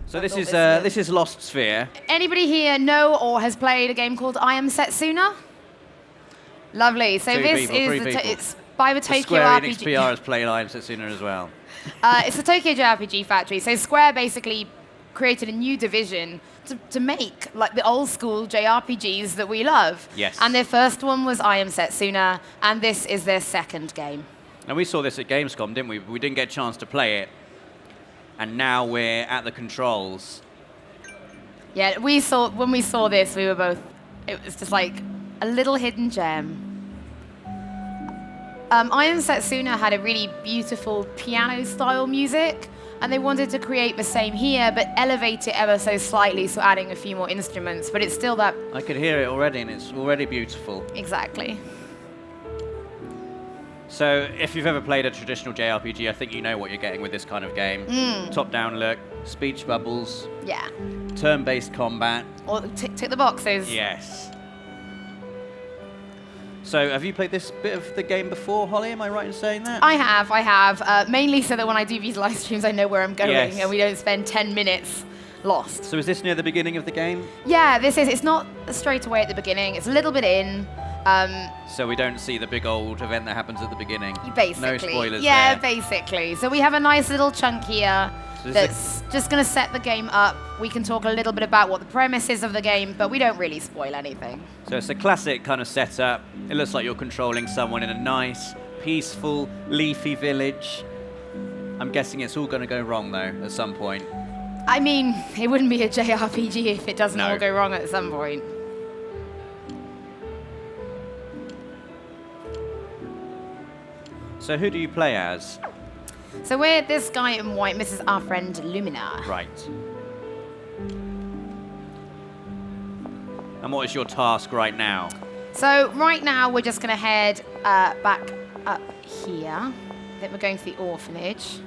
So this is Lost Sphear. Anybody here know or has played a game called I Am Setsuna? Lovely. So it's by the Tokyo Square RPG. Enix PR has played I Am Setsuna as well. It's the Tokyo JRPG factory. So Square basically created a new division to make like the old school JRPGs that we love. Yes. And their first one was I Am Setsuna, and this is their second game. And we saw this at Gamescom, didn't we? We didn't get a chance to play it. And now we're at the controls. Yeah, when we saw this, we were both, it was just like a little hidden gem. I Am Setsuna had a really beautiful piano-style music, and they wanted to create the same here, but elevate it ever so slightly, so adding a few more instruments, but it's still that... I could hear it already, and it's already beautiful. Exactly. So, if you've ever played a traditional JRPG, I think you know what you're getting with this kind of game. Top-down look, speech bubbles, Yeah. turn-based combat. Or tick the boxes. Yes. So, have you played this bit of the game before, Holly? Am I right in saying that? I have. Mainly so that when I do these live streams, I know where I'm going, Yes. and we don't spend 10 minutes lost. So is this near the beginning of the game? Yeah, it's not straight away at the beginning. It's a little bit in. So we don't see the big old event that happens at the beginning? Basically. No spoilers Yeah, there. basically. So we have a nice little chunk here So that's just going to set the game up. We can talk a little bit about what the premise is of the game, but we don't really spoil anything. So it's a classic kind of setup. It looks like you're controlling someone in a nice, peaceful, leafy village. I'm guessing it's all going to go wrong, though, at some point. I mean, it wouldn't be a JRPG if it doesn't No. all go wrong at some point. So who do you play as? So we're this guy in white. This is our friend Lumina. Right. And what is your task right now? So right now we're just going to head back up here. I think we're going to the orphanage.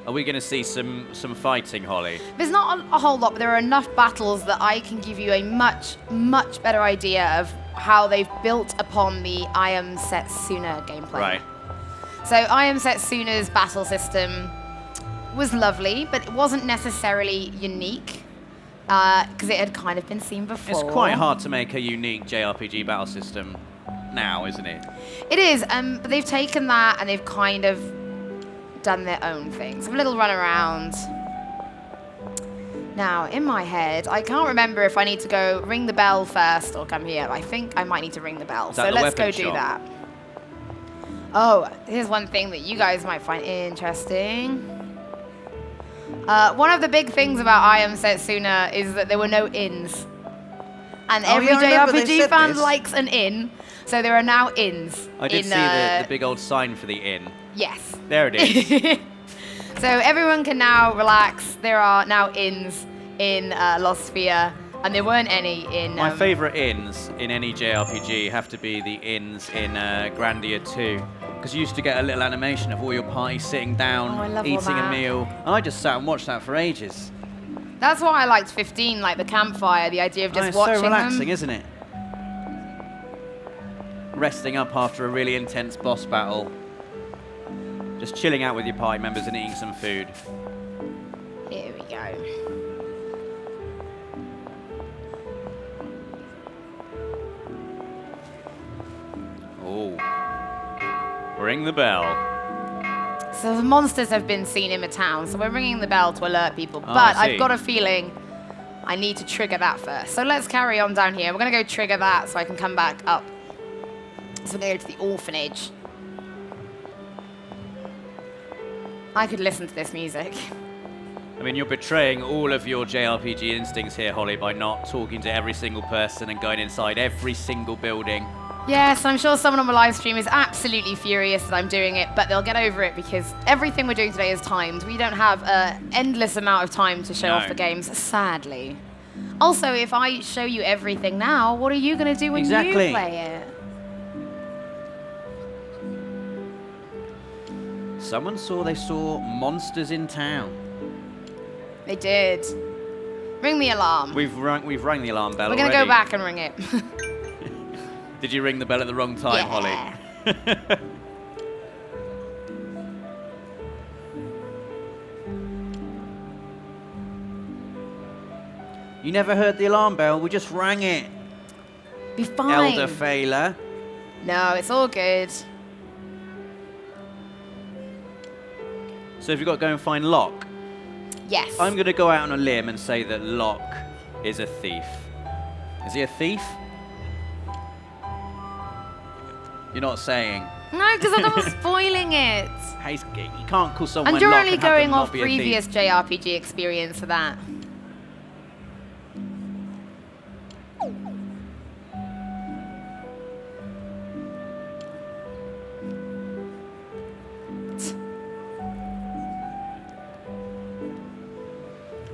Are we going to see some fighting, Holly? There's not a whole lot, but there are enough battles that I can give you a much, much better idea of how they've built upon the I Am Setsuna gameplay. Right. So I Am Setsuna's battle system was lovely, but it wasn't necessarily unique because it had kind of been seen before. It's quite hard to make a unique JRPG battle system now, isn't it? It is, but they've taken that and they've kind of done their own things. A little run around. Now, in my head, I can't remember if I need to go ring the bell first or come here. I think I might need to ring the bell. So let's go do that. Oh, here's one thing that you guys might find interesting. One of the big things about I Am Setsuna is that there were no inns. And every JRPG fan likes an inn. So there are now inns. I did see the big old sign for the inn. Yes. There it is. So everyone can now relax. There are now inns in Lost Sphear, and there weren't any in... My favourite inns in any JRPG have to be the inns in Grandia 2. Because you used to get a little animation of all your party sitting down, eating a meal. And I just sat and watched that for ages. That's why I liked 15, like the campfire, the idea of just watching it's so relaxing, them. Isn't it? Resting up after a really intense boss battle. Just chilling out with your party members and eating some food. Here we go. Oh. Ring the bell. So the monsters have been seen in the town, so we're ringing the bell to alert people. Oh, But I see. I've got a feeling I need to trigger that first. So let's carry on down here. We're going to go trigger that so I can come back up. So we're going to go to the orphanage. I could listen to this music. I mean, you're betraying all of your JRPG instincts here, Holly, by not talking to every single person and going inside every single building. Yes, I'm sure someone on my live stream is absolutely furious that I'm doing it, but they'll get over it because everything we're doing today is timed. We don't have an endless amount of time to show off the games, sadly. Also, if I show you everything now, what are you going to do when you play it? Someone they saw monsters in town. They did. Ring the alarm. We've rang the alarm bell. We're going to go back and ring it. Did you ring the bell at the wrong time, Holly? You never heard the alarm bell? We just rang it. Be fine. Elder Failer. No, it's all good. So have you got to go and find Locke? Yes. I'm going to go out on a limb and say that Locke is a thief. Is he a thief? You're not saying. No, because I was spoiling it. Hey, you can't call someone And you're Locke only and have them going not off be a thief. previous JRPG experience for that.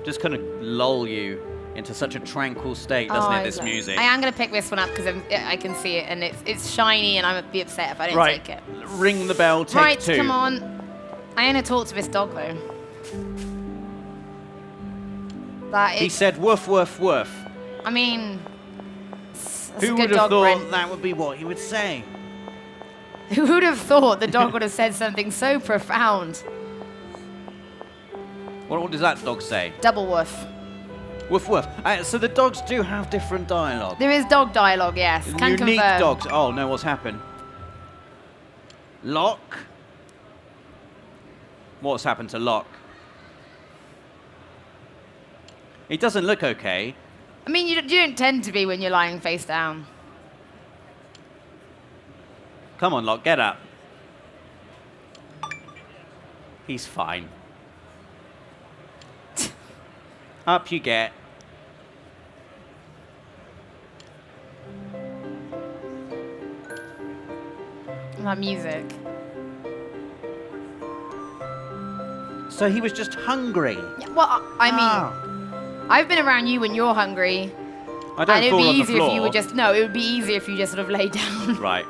Just kind of lull you into such a tranquil state, doesn't it, this music? I am going to pick this one up because I can see it, and it's shiny, and I'd be upset if I didn't take it. Ring the bell, take 2. Right, come on. I ain't to talk to this dog, though. He said woof, woof, woof. I mean, who would have thought that would be what he would say? Who would have thought the dog would have said something so profound? What does that dog say? Double woof. Woof, woof. So the dogs do have different dialogue. There is dog dialogue, yes. Can Unique confirm. dogs. Oh, no, what's happened? Locke? What's happened to Locke? He doesn't look okay. I mean, you don't tend to be when you're lying face down. Come on, Locke, get up. He's fine. Up you get. That music. So he was just hungry. Yeah, well, I mean, I've been around you when you're hungry. I don't and it fall would on be the easier floor. if you would just it would be easier if you just sort of lay down. Right.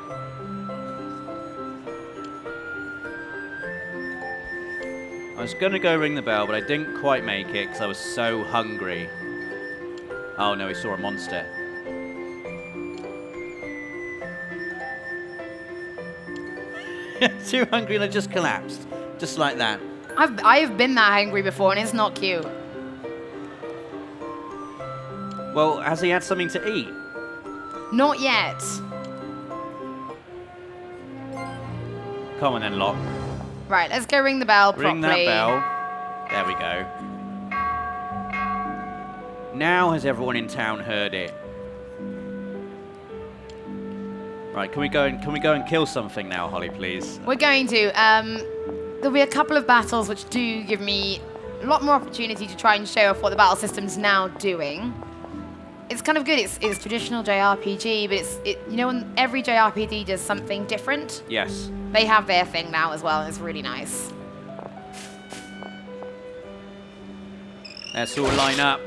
I was going to go ring the bell, but I didn't quite make it because I was so hungry. Oh no, he saw a monster. Too hungry and I just collapsed. Just like that. I've been that hungry before and it's not cute. Well, has he had something to eat? Not yet. Come on then, Locke. Right, let's go ring the bell properly. Ring that bell. There we go. Now has everyone in town heard it? Right, can we go and kill something now, Hollie, please? We're going to. There'll be a couple of battles which do give me a lot more opportunity to try and show off what the battle system's now doing. It's kind of good. It's traditional JRPG, but you know when every JRPG does something different? Yes. They have their thing now as well, and it's really nice. Let's all line up.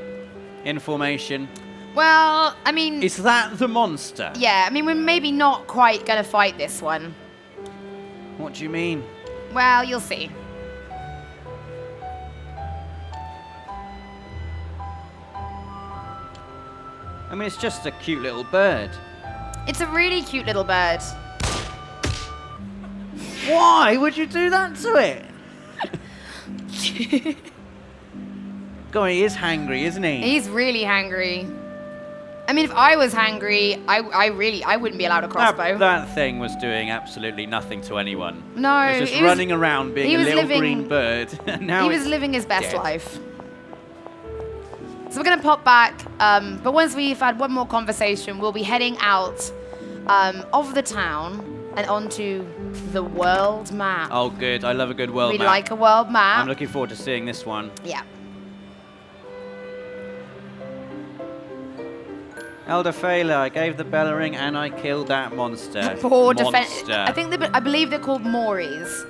In formation. Well, I mean... Is that the monster? Yeah, I mean, we're maybe not quite going to fight this one. What do you mean? Well, you'll see. I mean, it's just a cute little bird. It's a really cute little bird. Why would you do that to it? God, he is hangry, isn't he? He's really hangry. I mean, if I was hangry, I wouldn't be allowed a crossbow. That thing was doing absolutely nothing to anyone. No, it was just running around being a little green bird. Now he was living his best dead. life. So we're going to pop back, but once we've had one more conversation, we'll be heading out of the town and onto the world map. Oh, good. I love a good world map. We like a world map. I'm looking forward to seeing this one. Yeah. Elder Failer, I gave the bell a ring and I killed that monster. Poor monster. I believe they're called Mories.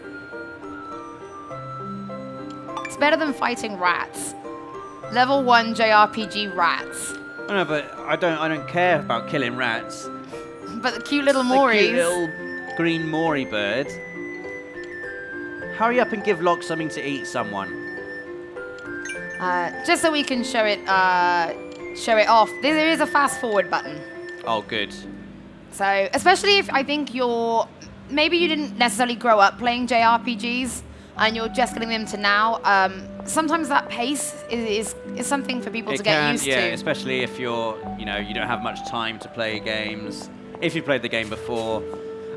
It's better than fighting rats. Level 1 JRPG rats. I know, but I don't care about killing rats. But the cute little The Mories. cute little green Mori bird. Hurry up and give Locke something to eat, someone. Just so we can show it off. There is a fast forward button. Oh, good. So, especially if I think maybe you didn't necessarily grow up playing JRPGs. and you're just getting them to now, sometimes that pace is something for people to get used to. Yeah, especially if you're, you don't have much time to play games. If you played the game before,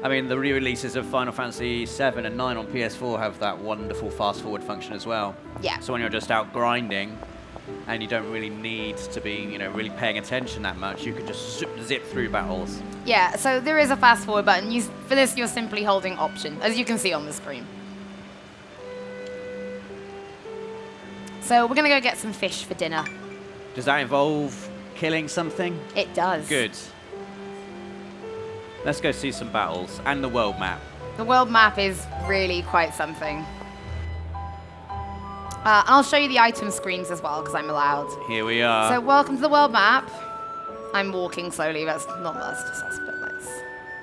I mean, the re-releases of Final Fantasy 7 and 9 on PS4 have that wonderful fast-forward function as well. Yeah. So when you're just out grinding, and you don't really need to be, really paying attention that much, you can just zip through battles. Yeah, so there is a fast-forward button. For this, you're simply holding Option, as you can see on the screen. So we're going to go get some fish for dinner. Does that involve killing something? It does. Good. Let's go see some battles and the world map. The world map is really quite something. And I'll show you the item screens as well, because I'm allowed. Here we are. So welcome to the world map. I'm walking slowly. That's not much to sus, but let's...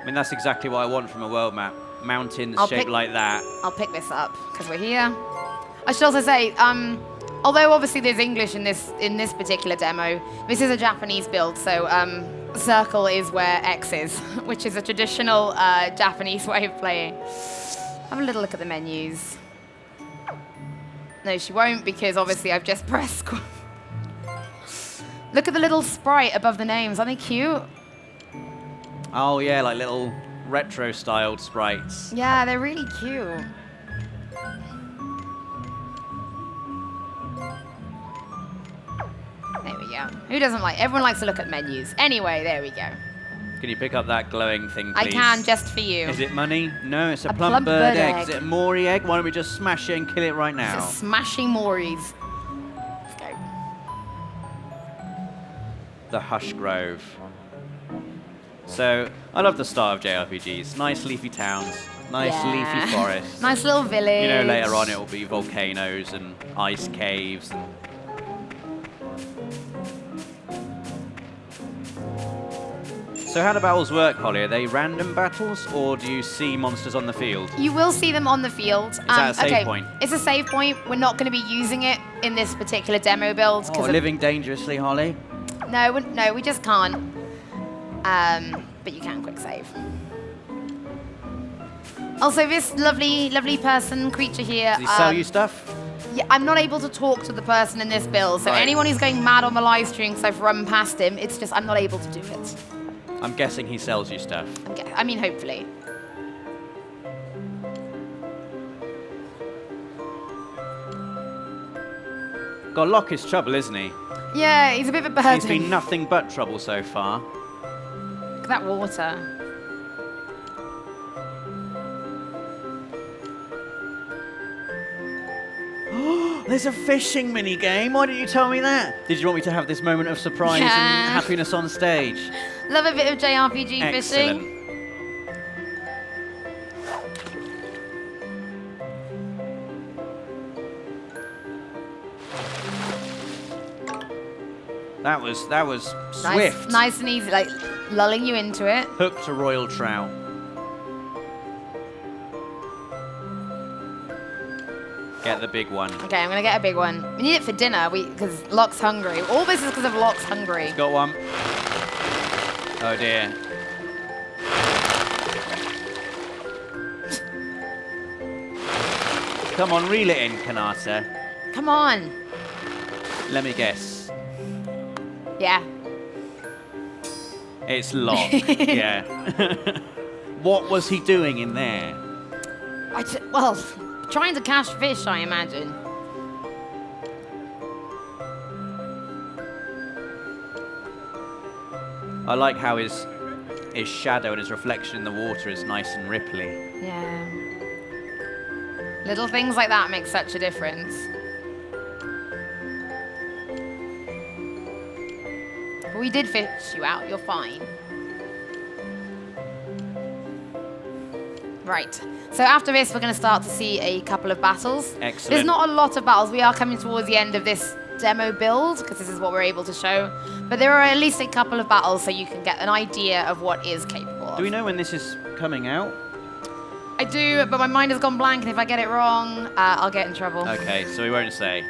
I mean, that's exactly what I want from a world map. Mountains shaped like that. I'll pick this up, because we're here. I should also say, although obviously there's English in this particular demo, this is a Japanese build, so circle is where X is, which is a traditional Japanese way of playing. Have a little look at the menus. No, she won't, because obviously I've just pressed. Look at the little sprite above the names. Aren't they cute? Oh, yeah, like little retro-styled sprites. Yeah, they're really cute. There we go. Who doesn't like? Everyone likes to look at menus. Anyway, there we go. Can you pick up that glowing thing, please? I can, just for you. Is it money? No, it's a plump bird egg. Is it a Mori egg? Why don't we just smash it and kill it right now? It's smashing Moris. Let's go. The Hush Grove. So, I love the start of JRPGs. Nice leafy towns, nice leafy forests. Nice little village. Later on it will be volcanoes and ice caves. And so how do battles work, Hollie? Are they random battles, or do you see monsters on the field? You will see them on the field. Is that a save point? It's a save point. We're not going to be using it in this particular demo build. Oh, living dangerously, Hollie? No, we just can't. But you can quick save. Also, this lovely creature here. Does he sell you stuff? Yeah, I'm not able to talk to the person in this build, so Right. anyone who's going mad on the live stream because I've run past him, it's just I'm not able to do it. I'm guessing he sells you stuff. I mean, hopefully. God, Locke is trouble, isn't he? Yeah, he's a bit of a burden. He's been nothing but trouble so far. Look at that water. There's a fishing mini game. Why didn't you tell me that? Did you want me to have this moment of surprise and happiness on stage? Love a bit of JRPG Excellent. fishing. That was swift. Nice and easy, like lulling you into it. Hooked a royal trout. Get the big one. Okay, I'm gonna get a big one. We need it for dinner, because Locke's hungry. All this is because of Locke's hungry. Got one. Oh dear. Come on, reel it in, Kanata. Come on. Let me guess. Yeah. It's Locke. Yeah. What was he doing in there? Well, trying to catch fish, I imagine. I like how his shadow and his reflection in the water is nice and ripply. Yeah. Little things like that make such a difference. But we did fish you out, you're fine. Right, so after this we're going to start to see a couple of battles. Excellent. There's not a lot of battles, we are coming towards the end of this demo build, because this is what we're able to show. But there are at least a couple of battles so you can get an idea of what is capable of. Do we know when this is coming out? I do, but my mind has gone blank, and if I get it wrong, I'll get in trouble. Okay, so we won't say.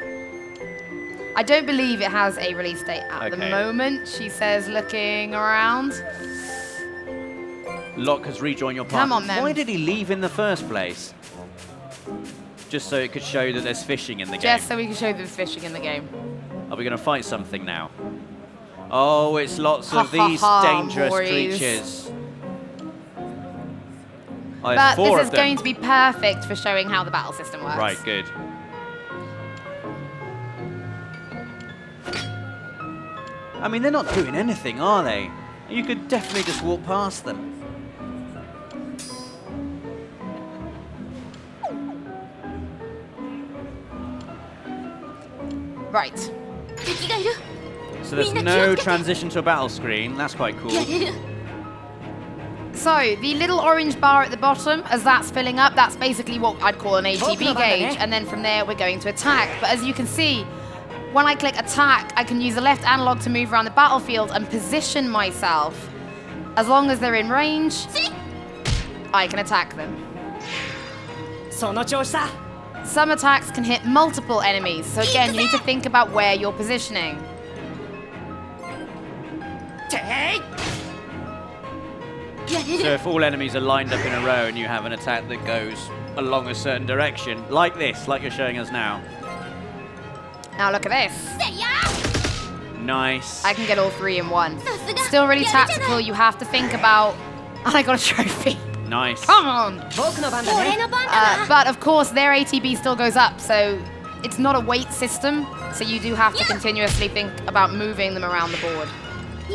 I don't believe it has a release date at the moment, she says, looking around. Locke has rejoined your party. Come on, then. Why did he leave in the first place? Just so it could show that there's fishing in the game. Just so we can show there's fishing in the game. Are we going to fight something now? Oh, it's lots of these dangerous creatures. Oh, but four this is of them. going to be perfect for showing how the battle system works. Right, good. I mean, they're not doing anything, are they? You could definitely just walk past them. Right. So there's no transition to a battle screen. That's quite cool. So the little orange bar at the bottom, as that's filling up, that's basically what I'd call an ATB gauge. And then from there, we're going to attack. But as you can see, when I click attack, I can use the left analog to move around the battlefield and position myself. As long as they're in range, I can attack them. Some attacks can hit multiple enemies, so again, you need to think about where you're positioning. So if all enemies are lined up in a row and you have an attack that goes along a certain direction, like this, like you're showing us now. Now look at this. Nice. I can get all three in one. Still really tactical, you have to think about... And I got a trophy. Nice. Come on! But of course, their ATB still goes up, so it's not a weight system, so you do have to continuously think about moving them around the board. I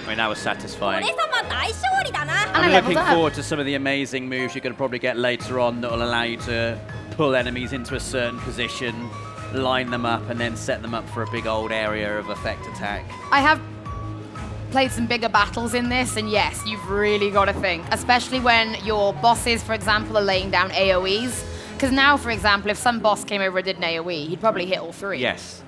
mean, that was satisfying. And I'm I leveled looking up. forward to some of the amazing moves you're going to probably get later on that will allow you to pull enemies into a certain position, line them up, and then set them up for a big old area of effect attack. I have played some bigger battles in this, and yes, you've really got to think, especially when your bosses, for example, are laying down AoEs. Because now, for example, if some boss came over and did an AoE, he'd probably hit all three. Yes.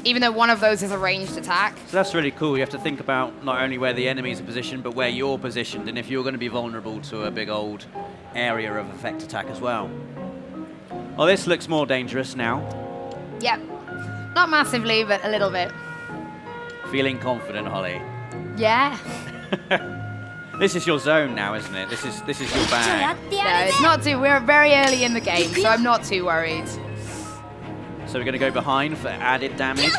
Even though one of those is a ranged attack. So that's really cool. You have to think about not only where the enemies are positioned, but where you're positioned, and if you're going to be vulnerable to a big old area of effect attack as well. Oh, this looks more dangerous now. Yep. Not massively, but a little bit. Feeling confident, Hollie. Yeah. This is your zone now, isn't it? This is your bag. No, it's not too... We're very early in the game, so I'm not too worried. So we're going to go behind for added damage.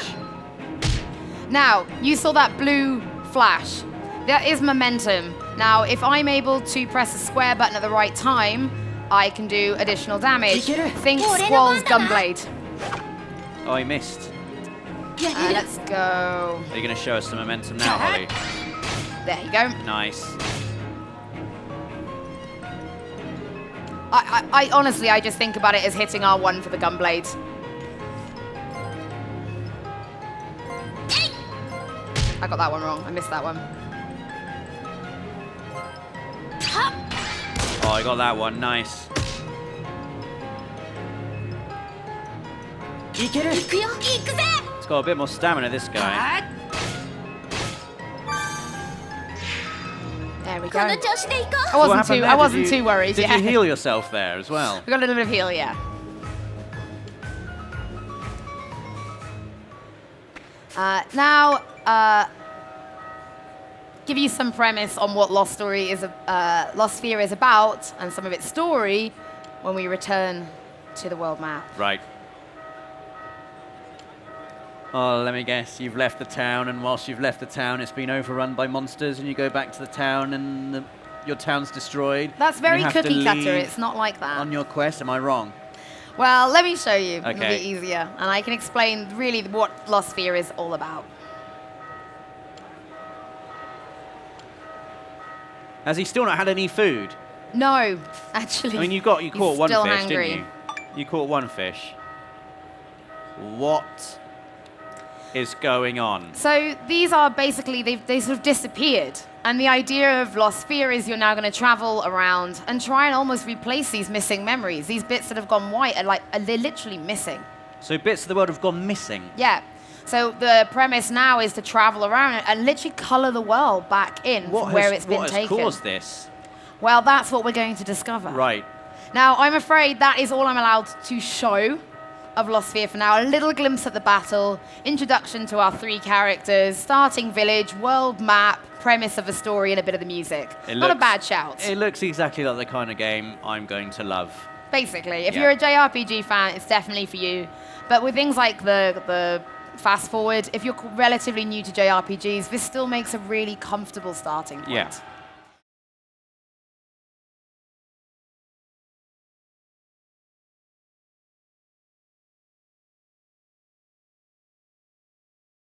Now, you saw that blue flash. That is momentum. Now, if I'm able to press the square button at the right time, I can do additional damage. Think Squall's Gunblade. Oh, he missed. Let's go. Are you going to show us some momentum now, Hollie? There you go. Nice. I honestly, I just think about it as hitting R1 for the Gunblade. I got that one wrong. I missed that one. Oh, I got that one. Nice. It's got a bit more stamina, this guy. There we go. I What happened there? wasn't too worried. Did Yeah. you heal yourself there as well? We got a little bit of heal, yeah. Now, give you some premise on what Lost Sphear is about and some of its story when we return to the world map. Right. Oh, let me guess. You've left the town, and whilst you've left the town, it's been overrun by monsters, and you go back to the town, and your town's destroyed. That's very and you have to cookie cutter. leave It's not like that. on your quest. Am I wrong? Well, let me show you. It'll Okay. be easier, and I can explain really what Lost Sphear is all about. Has he still not had any food? No, actually. I mean, you caught he's one still fish, hangry. didn't you? You caught one fish. What is going on? So these are basically, they sort of disappeared. And the idea of Lost Sphear is you're now going to travel around and try and almost replace these missing memories. These bits that have gone white they're literally missing. So bits of the world have gone missing. Yeah. So the premise now is to travel around and literally color the world back in from where it's been taken. What has caused this? Well, that's what we're going to discover. Right. Now, I'm afraid that is all I'm allowed to show. of Lost Sphear for now. A little glimpse at the battle, introduction to our 3 characters, starting village, world map, premise of a story, and a bit of the music. Not a bad shout. It looks exactly like the kind of game I'm going to love. Basically, if you're a JRPG fan, it's definitely for you. But with things like the fast forward, if you're relatively new to JRPGs, this still makes a really comfortable starting point. Yeah.